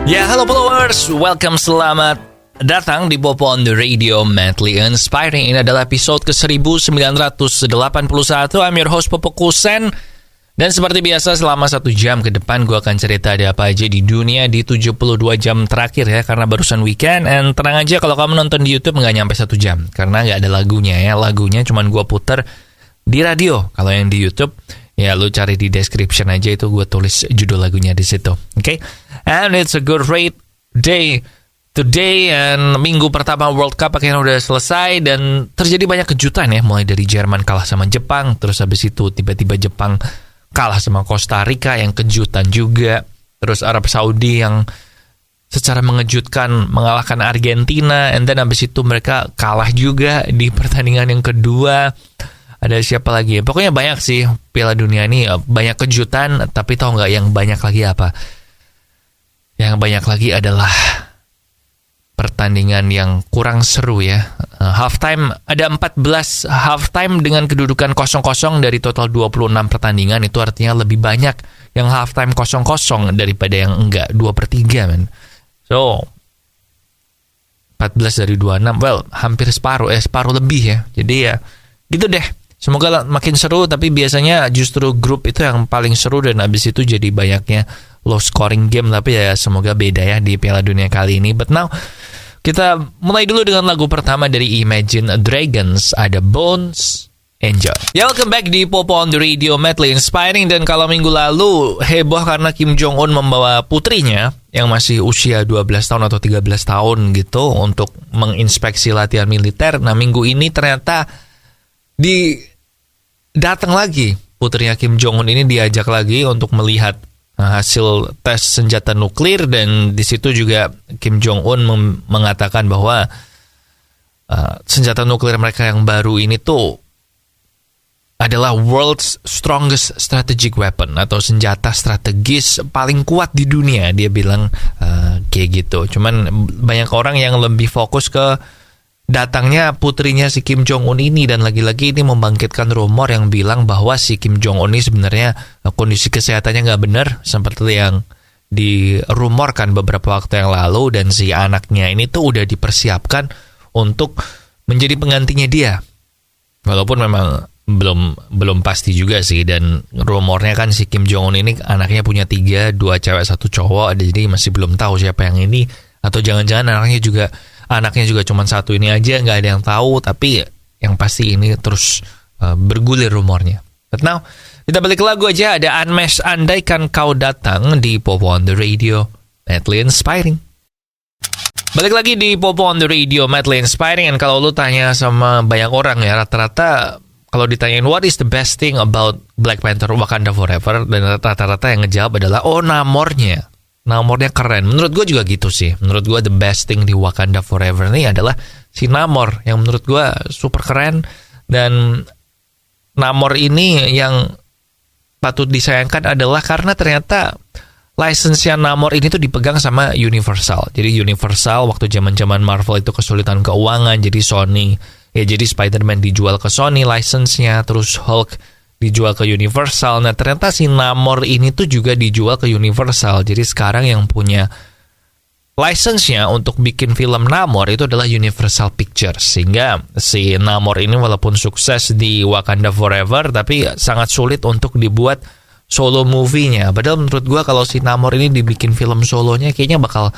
Ya, halo followers, welcome, selamat datang di Popo on the Radio Madly Inspiring. Ini adalah episode ke-1981. I'm your host Popo Kusen. Dan seperti biasa selama 1 jam ke depan gue akan cerita ada apa aja di dunia di 72 jam terakhir ya. Karena barusan weekend. And tenang aja kalau kamu nonton di YouTube nggak nyampe 1 jam. Karena nggak ada lagunya ya. Lagunya cuman gue puter di radio. Kalau yang di YouTube ya lu cari di description aja, itu gue tulis judul lagunya di situ. Oke? And it's a good great day today, and minggu pertama World Cup akhirnya udah selesai dan terjadi banyak kejutan ya, mulai dari Jerman kalah sama Jepang, terus habis itu tiba-tiba Jepang kalah sama Costa Rica yang kejutan juga, terus Arab Saudi yang secara mengejutkan mengalahkan Argentina, and then habis itu mereka kalah juga di pertandingan yang kedua. Ada siapa lagi? Pokoknya banyak sih Piala Dunia ini, banyak kejutan, tapi tahu nggak yang banyak lagi apa? Yang banyak lagi adalah pertandingan yang kurang seru ya. Halftime, ada 14 halftime dengan kedudukan 0-0 dari total 26 pertandingan. Itu artinya lebih banyak yang halftime 0-0 daripada yang enggak, 2/3 men. So 14 dari 26, well hampir separuh lebih ya. Jadi ya gitu deh. Semoga makin seru, tapi biasanya justru grup itu yang paling seru dan habis itu jadi banyaknya low scoring game. Tapi ya semoga beda ya di Piala Dunia kali ini. But now kita mulai dulu dengan lagu pertama dari Imagine Dragons, ada Bones. Enjoy. Ya, welcome back di Popo on the Radio Madly Inspiring. Dan kalau minggu lalu heboh karena Kim Jong Un membawa putrinya yang masih usia 12 tahun atau 13 tahun gitu untuk menginspeksi latihan militer. Nah, minggu ini ternyata datang lagi putrinya Kim Jong Un ini, diajak lagi untuk melihat hasil tes senjata nuklir, dan di situ juga Kim Jong Un mengatakan bahwa senjata nuklir mereka yang baru ini tuh adalah world's strongest strategic weapon atau senjata strategis paling kuat di dunia. Dia bilang kayak gitu. Cuman banyak orang yang lebih fokus ke datangnya putrinya si Kim Jong Un ini, dan lagi-lagi ini membangkitkan rumor yang bilang bahwa si Kim Jong Un ini sebenarnya kondisi kesehatannya nggak benar seperti yang dirumorkan beberapa waktu yang lalu, dan si anaknya ini tuh udah dipersiapkan untuk menjadi penggantinya dia. Walaupun memang belum pasti juga sih, dan rumornya kan si Kim Jong Un ini anaknya punya 3, 2 cewek 1 cowok, jadi masih belum tahu siapa yang ini, atau jangan-jangan anaknya juga cuma 1 ini aja, nggak ada yang tahu. Tapi yang pasti ini terus bergulir rumornya. But now kita balik ke lagu aja, ada Unmesh Andaikan Kau Datang di Popo on the Radio Madly Inspiring. Balik lagi di Popo on the Radio Madly Inspiring. Dan kalau lu tanya sama banyak orang ya, rata-rata kalau ditanyain what is the best thing about Black Panther Wakanda Forever, dan rata-rata yang ngejawab adalah Namornya keren. Menurut gue juga gitu sih. Menurut gue the best thing di Wakanda Forever ini adalah si Namor, yang menurut gue super keren. Dan Namor ini yang patut disayangkan adalah karena ternyata license-nya Namor ini tuh dipegang sama Universal. Jadi Universal waktu zaman-zaman Marvel itu kesulitan keuangan, jadi jadi Spider-Man dijual ke Sony license-nya, terus Hulk dijual ke Universal. Nah, ternyata si Namor ini tuh juga dijual ke Universal. Jadi sekarang yang punya license-nya untuk bikin film Namor itu adalah Universal Pictures. Sehingga si Namor ini walaupun sukses di Wakanda Forever, tapi sangat sulit untuk dibuat solo movie-nya. Padahal menurut gue kalau si Namor ini dibikin film solonya kayaknya bakal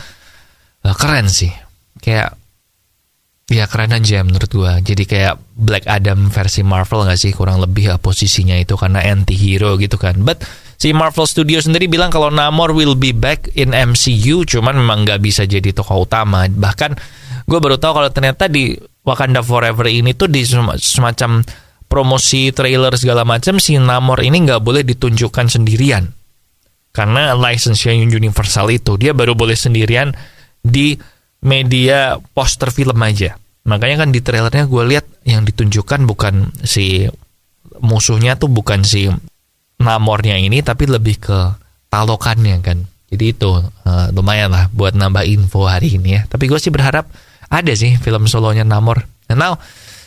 keren sih. Kayak ya keren aja menurut gue. Jadi kayak Black Adam versi Marvel gak sih? Kurang lebih posisinya itu, karena anti-hero gitu kan. But si Marvel Studios sendiri bilang kalau Namor will be back in MCU, cuman memang gak bisa jadi tokoh utama. Bahkan gue baru tahu kalau ternyata di Wakanda Forever ini tuh di semacam promosi trailer segala macam, si Namor ini gak boleh ditunjukkan sendirian. Karena license-nya Universal itu, dia baru boleh sendirian di media poster film aja. Makanya kan di trailernya gue lihat yang ditunjukkan bukan si musuhnya tuh, bukan si Namornya ini, tapi lebih ke talokannya kan. Jadi itu lumayan lah buat nambah info hari ini ya. Tapi gue sih berharap ada sih film solonya Namor. And now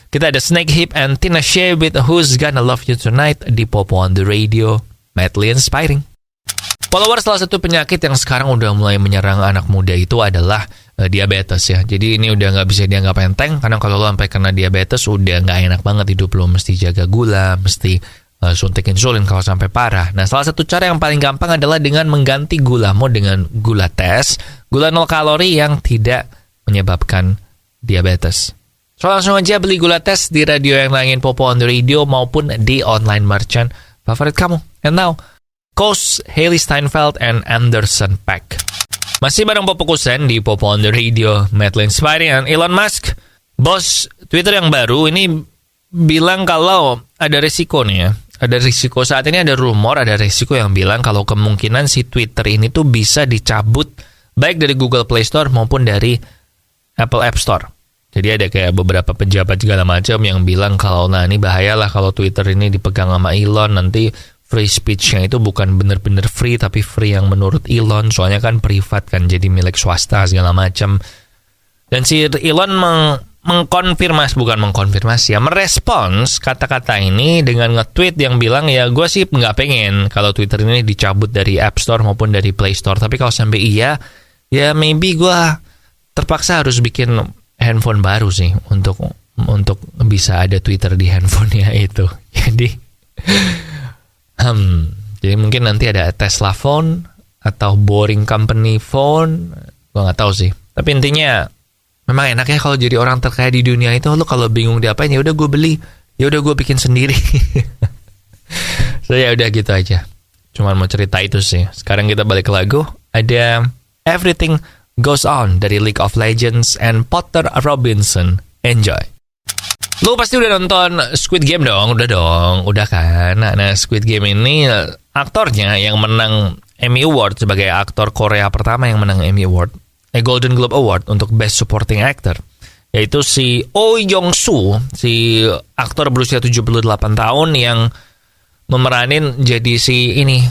kita ada Snake Hip and Tinashe with Who's Gonna Love You Tonight di Popo on the Radio Madly Inspiring. Followers, salah satu penyakit yang sekarang udah mulai menyerang anak muda itu adalah diabetes ya. Jadi ini udah nggak bisa dianggap enteng, karena kalau lo sampai kena diabetes udah nggak enak banget hidup lo. Mesti jaga gula, mesti suntik insulin kalau sampai parah. Nah, salah satu cara yang paling gampang adalah dengan mengganti gulamu dengan gula tes, gula 0 kalori yang tidak menyebabkan diabetes. So langsung aja beli gula tes di radio yang nangin Popo on the Radio maupun di online merchant favorit kamu. And now, Coast, Hailey Steinfeld, and Anderson .Paak. Masih bareng Popo Kusen di Popo on the Radio, Madeline Spidey, and Elon Musk. Bos Twitter yang baru ini bilang kalau ada risiko nih ya. Ada risiko, saat ini ada rumor, ada risiko yang bilang kalau kemungkinan si Twitter ini tuh bisa dicabut baik dari Google Play Store maupun dari Apple App Store. Jadi ada kayak beberapa pejabat segala macam yang bilang kalau nah ini bahayalah kalau Twitter ini dipegang sama Elon, nanti free speech-nya itu bukan benar-benar free, tapi free yang menurut Elon, soalnya kan privat kan, jadi milik swasta segala macam. Dan si Elon merespons kata-kata ini dengan nge-tweet yang bilang ya gue sih nggak pengen kalau Twitter ini dicabut dari App Store maupun dari Play Store, tapi kalau sampai iya, ya maybe gue terpaksa harus bikin handphone baru sih untuk bisa ada Twitter di handphonenya itu. Jadi mungkin nanti ada Tesla phone atau Boring Company phone, gue nggak tahu sih. Tapi intinya memang enak ya kalau jadi orang terkaya di dunia itu, lo kalau bingung diapain ya udah gue beli, ya udah gue bikin sendiri. So ya udah gitu aja. Cuman mau cerita itu sih. Sekarang kita balik ke lagu. Ada Everything Goes On dari League of Legends and Potter Robinson. Enjoy. Lu pasti udah nonton Squid Game dong? Udah kan? Nah, Squid Game ini aktornya yang menang Emmy Award sebagai aktor Korea pertama yang menang Emmy Award, Golden Globe Award untuk Best Supporting Actor, yaitu si Oh Young-soo, si aktor berusia 78 tahun yang memeranin jadi si ini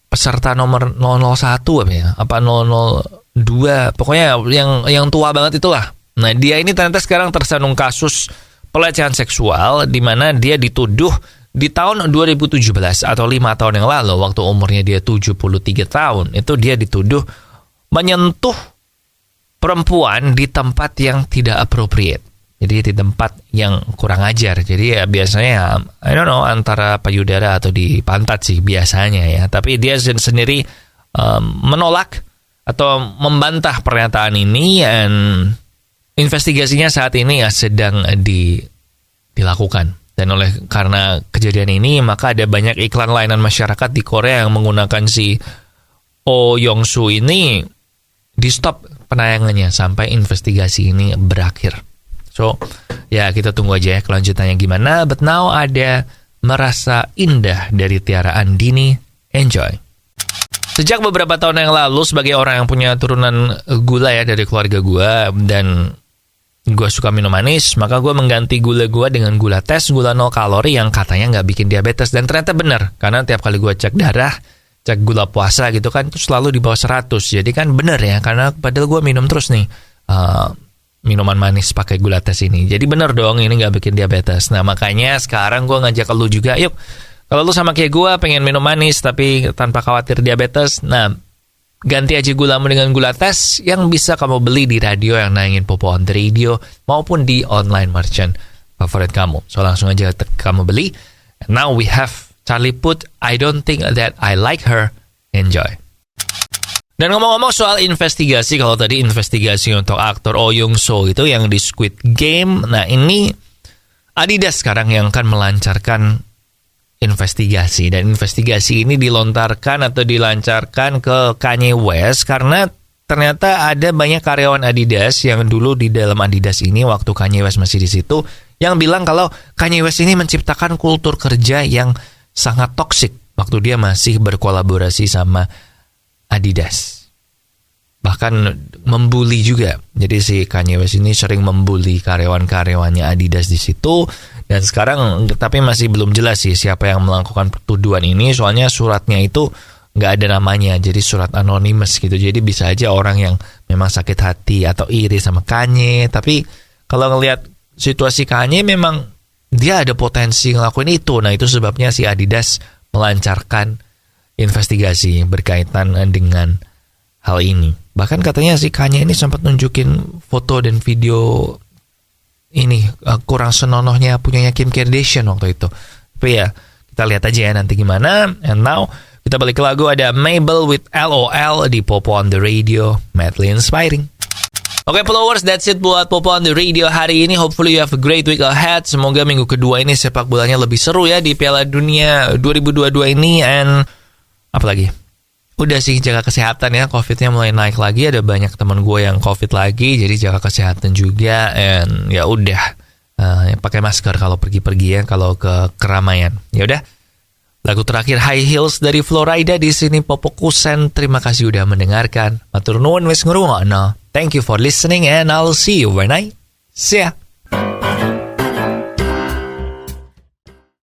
peserta nomor 001 apa ya? Apa 002? Pokoknya yang tua banget itulah. Nah, dia ini ternyata sekarang tersandung kasus pelecehan seksual di mana dia dituduh di tahun 2017 atau 5 tahun yang lalu waktu umurnya dia 73 tahun, itu dia dituduh menyentuh perempuan di tempat yang tidak appropriate. Jadi di tempat yang kurang ajar. Jadi ya biasanya I don't know antara payudara atau di pantat sih biasanya ya. Tapi dia sendiri menolak atau membantah pernyataan ini, dan investigasinya saat ini ya sedang dilakukan. Dan karena kejadian ini maka ada banyak iklan layanan masyarakat di Korea yang menggunakan si Oh Young-soo ini di stop penayangannya sampai investigasi ini berakhir. So, ya kita tunggu aja ya kelanjutannya gimana. But now ada Merasa Indah dari Tiara Andini. Enjoy. Sejak beberapa tahun yang lalu, sebagai orang yang punya turunan gula ya dari keluarga gue, dan gue suka minum manis, maka gue mengganti gula gue dengan gula tes, gula 0 kalori yang katanya nggak bikin diabetes. Dan ternyata benar, karena tiap kali gue cek darah, cek gula puasa gitu kan, itu selalu di bawah 100. Jadi kan benar ya, karena padahal gue minum terus nih minuman manis pakai gula tes ini. Jadi benar dong, ini nggak bikin diabetes. Nah makanya sekarang gue ngajak lu juga, yuk kalau lu sama kayak gue pengen minum manis tapi tanpa khawatir diabetes, nah ganti aja gulamu dengan gula tes yang bisa kamu beli di radio yang nangin Popo on the Radio maupun di online merchant favorit kamu. So langsung aja kamu beli. And now we have Charlie Puth, I Don't Think That I Like Her. Enjoy. Dan ngomong-ngomong soal investigasi, kalau tadi investigasi untuk aktor Oh Young-soo itu yang di Squid Game, nah ini Adidas sekarang yang akan melancarkan investigasi. Dan investigasi ini dilontarkan atau dilancarkan ke Kanye West karena ternyata ada banyak karyawan Adidas yang dulu di dalam Adidas ini waktu Kanye West masih di situ yang bilang kalau Kanye West ini menciptakan kultur kerja yang sangat toksik waktu dia masih berkolaborasi sama Adidas. Bahkan membuli juga. Jadi si Kanye West ini sering membuli karyawan-karyawannya Adidas di situ. Dan sekarang tapi masih belum jelas sih siapa yang melakukan tuduhan ini. Soalnya suratnya itu nggak ada namanya. Jadi surat anonymous gitu. Jadi bisa aja orang yang memang sakit hati atau iri sama Kanye. Tapi kalau ngelihat situasi Kanye memang dia ada potensi ngelakuin itu. Nah itu sebabnya si Adidas melancarkan investigasi berkaitan dengan hal ini. Bahkan katanya si Kanye ini sempat nunjukin foto dan video ini kurang senonohnya punyanya Kim Kardashian waktu itu. Tapi ya, kita lihat aja ya nanti gimana. And now, kita balik ke lagu, ada Mabel with LOL di Popo on the Radio, madly inspiring. Oke, followers, that's it buat Popo on the Radio hari ini. Hopefully you have a great week ahead. Semoga minggu kedua ini sepak bolanya lebih seru ya di Piala Dunia 2022 ini. And apalagi? Udah sih, jaga kesehatan ya. Covid-nya mulai naik lagi. Ada banyak teman gue yang Covid lagi. Jadi jaga kesehatan juga. And ya udah, pakai masker kalau pergi-pergi ya. Kalau ke keramaian. Ya udah. Lagu terakhir High Heels dari Florida di sini Popo Kusen. Terima kasih udah mendengarkan. Matur nuwun wis ngrungokno. Thank you for listening and I'll see you when I see ya.